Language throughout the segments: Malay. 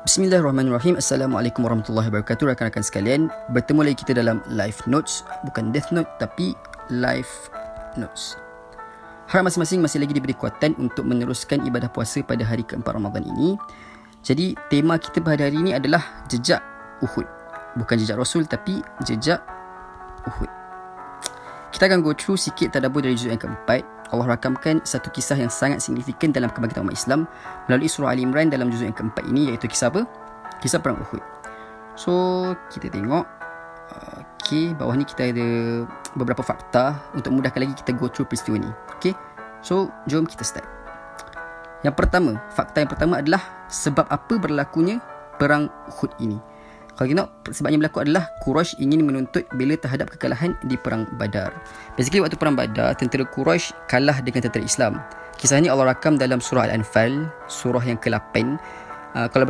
Bismillahirrahmanirrahim. Assalamualaikum warahmatullahi wabarakatuh. Rakan-rakan sekalian, bertemu lagi kita dalam Live Notes. Bukan Death Note tapi Live Notes. Harap masing-masing masih lagi diberi kekuatan untuk meneruskan ibadah puasa pada hari keempat Ramadan ini. Jadi tema kita pada hari ini adalah jejak Uhud. Bukan jejak Rasul tapi jejak Uhud. Kita akan go through sikit tadabbur dari juzuk yang keempat. Allah rakamkan satu kisah yang sangat signifikan dalam kebangkitan umat Islam melalui surah Ali Imran dalam juzuk yang keempat ini, iaitu kisah apa? Kisah perang Uhud. So, kita tengok. Bawah ni kita ada beberapa fakta untuk memudahkan lagi kita go through peristiwa ni. So, jom kita start. Fakta yang pertama adalah sebab apa berlakunya perang Uhud ini. Kalau kita tengok, sebabnya berlaku adalah Quraisy ingin menuntut bela terhadap kekalahan di Perang Badar. Basically, waktu Perang Badar, tentera Quraisy kalah dengan tentera Islam. Kisah ini Allah rakam dalam surah Al-Anfal, surah yang ke-8. Kalau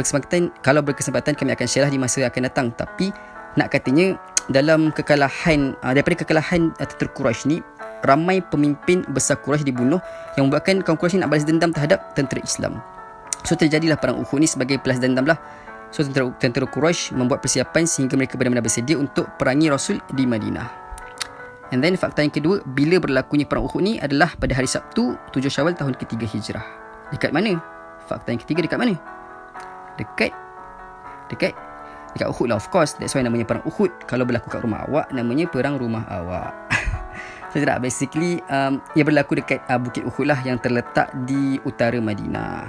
berkesempatan kami akan share di masa yang akan datang. Tapi, nak katanya, dalam kekalahan, daripada kekalahan tentera Quraisy ni, ramai pemimpin besar Quraisy dibunuh yang membuatkan kaum Quraisy nak balas dendam terhadap tentera Islam. So, terjadilah Perang Uhud ni sebagai balas dendam lah. So, tentera Quraisy membuat persiapan sehingga mereka benar-benar bersedia untuk perangi Rasul di Madinah. And then fakta yang kedua, bila berlakunya perang Uhud ni adalah pada hari Sabtu 7 Syawal tahun ketiga Hijrah. Dekat mana? Fakta yang ketiga dekat mana? Dekat Uhud lah, of course. That's why namanya perang Uhud. Kalau berlaku kat rumah awak, namanya perang rumah awak. So, tidak, basically ia berlaku dekat Bukit Uhud lah yang terletak di utara Madinah.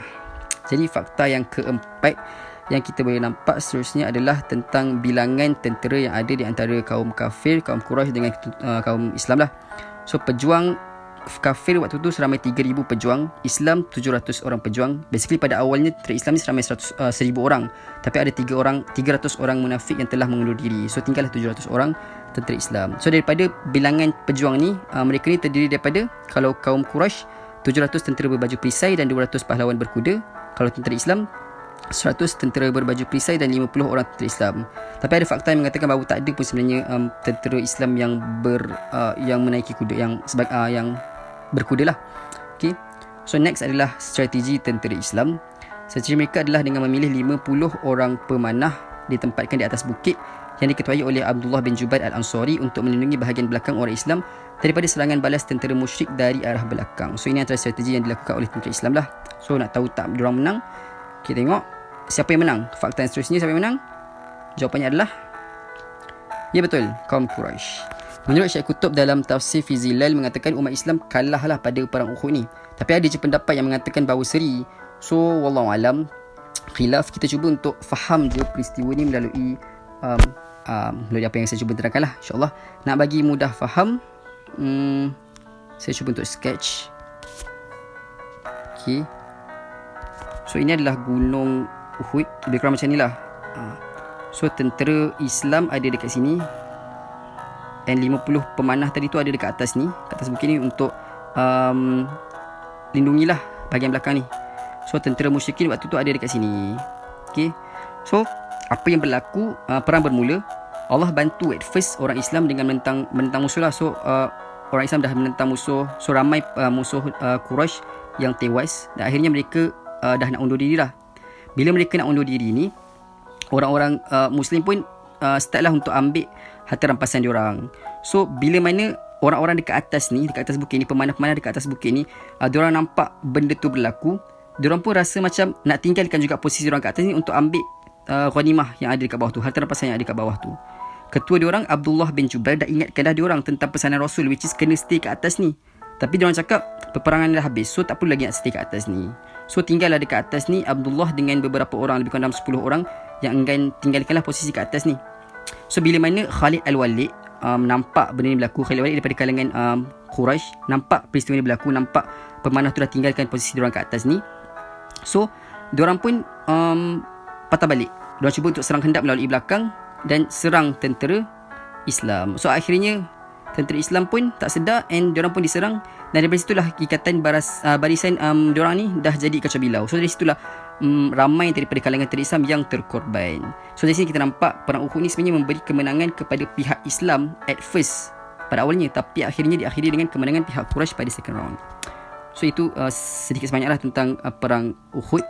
Jadi fakta yang keempat yang kita boleh nampak seterusnya adalah tentang bilangan tentera yang ada di antara kaum kafir, kaum Quraisy dengan kaum Islam lah. So, pejuang kafir waktu tu seramai 3,000 pejuang, Islam 700 orang pejuang. Basically pada awalnya tentera Islam ni seramai 1,000 orang, tapi ada 300 orang munafik yang telah mengundur diri. So, tinggallah 700 orang tentera Islam. So, daripada bilangan pejuang ni, mereka ni terdiri daripada, kalau kaum Quraisy 700 tentera berbaju perisai dan 200 pahlawan berkuda. Kalau tentera Islam 100 tentera berbaju perisai dan 50 orang tentera Islam. Tapi ada fakta yang mengatakan bahawa tak ada pun sebenarnya tentera Islam yang menaiki kuda, yang berkuda lah. So, next adalah strategi tentera Islam. Strategi mereka adalah dengan memilih 50 orang pemanah ditempatkan di atas bukit yang diketuai oleh Abdullah bin Jubair Al-Ansari untuk melindungi bahagian belakang orang Islam daripada serangan balas tentera musyrik dari arah belakang. So, ini antara strategi yang dilakukan oleh tentera Islam lah. So, nak tahu tak diorang menang? Kita tengok siapa yang menang. Fakta yang seterusnya, siapa yang menang? Jawapannya adalah, ya betul, kaum Quraisy. Menurut Syekh Qutb dalam tafsir fi Zilal mengatakan umat Islam kalahlah pada perang Uhud ni. Tapi ada je pendapat yang mengatakan bahawa seri. So, wallahu alam, khilaf. Kita cuba untuk faham je peristiwa ni melalui apa yang saya cuba terangkan lah, insyaAllah. Nak bagi mudah faham, saya cuba untuk sketch. So, ini adalah gunung Uhud. Lebih kurang macam ni lah. So, tentera Islam ada dekat sini, dan 50 pemanah tadi tu ada dekat atas ni, kat atas bukit ni, untuk lindungilah bahagian belakang ni. So, tentera musyrikin waktu tu ada dekat sini. So, apa yang berlaku? Perang bermula. Allah bantu at first orang Islam dengan menentang musuh lah. So, orang Islam dah menentang musuh. So, ramai musuh Quraisy yang tewas, dan akhirnya mereka dah nak undur diri lah. Bila mereka nak undur diri ni, orang-orang Muslim pun start lah untuk ambil harta rampasan diorang. So, bila mana orang-orang dekat atas ni, dekat atas bukit ni, pemanah-pemanah dekat atas bukit ni, diorang nampak benda tu berlaku, diorang pun rasa macam nak tinggalkan juga posisi diorang kat atas ni untuk ambil ghanimah yang ada dekat bawah tu, harta rampasan yang ada dekat bawah tu. Ketua diorang, Abdullah bin Jubair, dah ingatkan dah diorang tentang pesanan Rasul, which is kena stay kat atas ni. Tapi diorang cakap peperangan dah habis, so tak perlu lagi nak stay kat atas ni. So, tinggallah dekat atas ni Abdullah dengan beberapa orang, lebih kurang dalam 10 orang yang enggan tinggalkanlah posisi kat atas ni. So, bila mana Khalid Al-Walid nampak benda ni berlaku, Khalid Al-Walid daripada kalangan Quraisy, nampak peristiwa ni berlaku, nampak pemanah tu dah tinggalkan posisi diorang kat atas ni. So, diorang pun patah balik. Diorang cuba untuk serang hendak melalui belakang dan serang tentera Islam. So, akhirnya tentera Islam pun tak sedar, and diorang pun diserang, dan daripada situlah ikatan barisan diorang ni dah jadi kacau bilau. So, dari situlah ramai daripada kalangan tentera Islam yang terkorban. So, dari sini kita nampak perang Uhud ni sebenarnya memberi kemenangan kepada pihak Islam at first, pada awalnya, tapi akhirnya diakhiri dengan kemenangan pihak Quraisy pada second round. So, itu sedikit sebanyak lah tentang perang Uhud.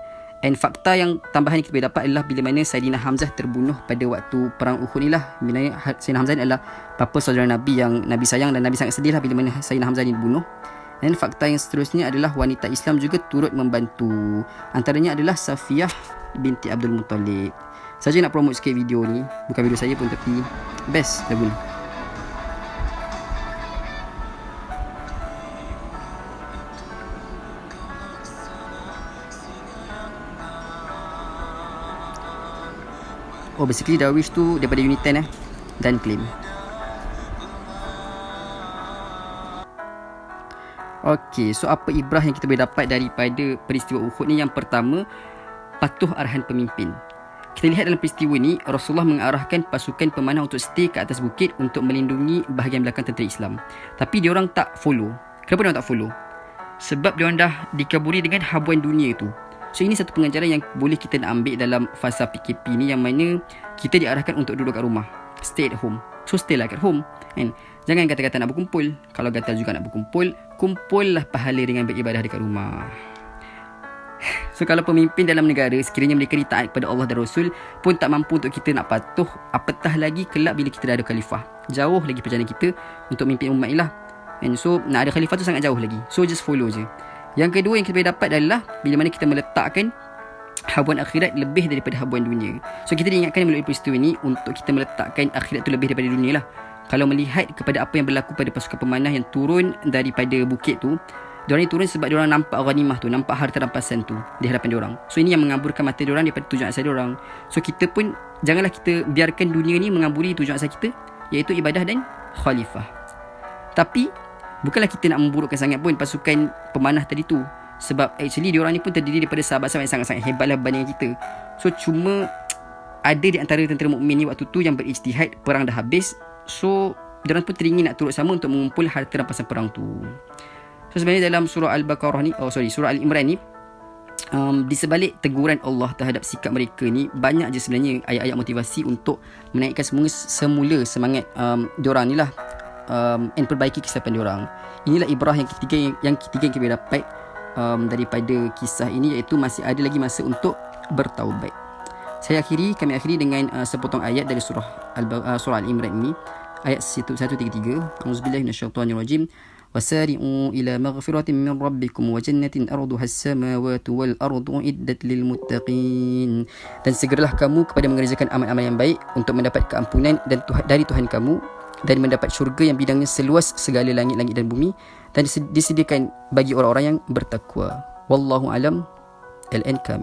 And fakta yang tambahan yang kita boleh dapat adalah bila mana Saidina Hamzah terbunuh pada waktu perang Uhud ni lah. Bila mana Saidina Hamzah ni adalah papa saudara Nabi yang Nabi sayang, dan Nabi sangat sedih lah bila mana Saidina Hamzah ni dibunuh. Dan fakta yang seterusnya adalah wanita Islam juga turut membantu. Antaranya adalah Safiyah binti Abdul Muttalib. Saja nak promote sikit video ni, bukan video saya pun tapi best lagu ni. Oh, basically Darwish tu daripada unit 10 dan claim. Okay, so apa ibrah yang kita boleh dapat daripada peristiwa Uhud ni? Yang pertama, patuh arahan pemimpin. Kita lihat dalam peristiwa ni, Rasulullah mengarahkan pasukan pemanah untuk stay ke atas bukit untuk melindungi bahagian belakang tentera Islam. Tapi diorang tak follow. Kenapa diorang tak follow? Sebab diorang dah dikaburi dengan habuan dunia tu. So ini satu pengajaran yang boleh kita nak ambil dalam fasa PKP ni, yang mana kita diarahkan untuk duduk kat rumah, stay at home. So stay lah kat home kan? Jangan kata-kata nak berkumpul. Kalau gatal juga nak berkumpul, kumpullah pahala dengan beribadah dekat rumah. So kalau pemimpin dalam negara sekiranya mereka ditaat kepada Allah dan Rasul pun tak mampu untuk kita nak patuh, apatah lagi kelak bila kita dah ada khalifah. Jauh lagi perjalanan kita untuk memimpin umat ni lah. And so nak ada khalifah tu sangat jauh lagi. So just follow je. Yang kedua yang kita boleh dapat adalah bila mana kita meletakkan habuan akhirat lebih daripada habuan dunia. So kita diingatkan melalui peristiwa ini untuk kita meletakkan akhirat tu lebih daripada dunia lah. Kalau melihat kepada apa yang berlaku pada pasukan pemanah yang turun daripada bukit tu, diorang ni turun sebab diorang nampak ghanimah tu, nampak harta rampasan tu di hadapan diorang. So ini yang mengaburkan mata diorang daripada tujuan asal diorang. So kita pun janganlah kita biarkan dunia ni mengaburi tujuan asal kita, iaitu ibadah dan khalifah. Tapi bukanlah kita nak memburukkan sangat pun pasukan pemanah tadi tu, sebab actually diorang ni pun terdiri daripada sahabat-sahabat yang sangat-sangat hebat lah berbanding kita. So cuma ada di antara tentera mukmin ni waktu tu yang berijtihad, perang dah habis. So diorang pun teringin nak turut sama untuk mengumpul harta rampasan perang tu. So sebenarnya dalam surah Al-Baqarah ni, surah Al-Imran ni, di sebalik teguran Allah terhadap sikap mereka ni, banyak je sebenarnya ayat-ayat motivasi untuk menaikkan semula semangat diorang ni lah, and perbaiki kesilapan diorang. Inilah ibrah yang ketiga yang kita boleh dapat daripada kisah ini, iaitu masih ada lagi masa untuk bertaubat. Kami akhiri dengan sepotong ayat dari surah Al-Imran ini, ayat 133. Auzubillahi minasyaitonirrajim. وسارعوا إلى مغفرة من ربكم وجنة أرضها السماوات والأرض أعدت للمتقين. Dan segeralah kamu kepada mengerjakan amal-amal yang baik untuk mendapat keampunan dari Tuhan kamu, dan mendapat syurga yang bidangnya seluas segala langit-langit dan bumi, dan disediakan bagi orang-orang yang bertakwa. Wallahu alam. LN kami.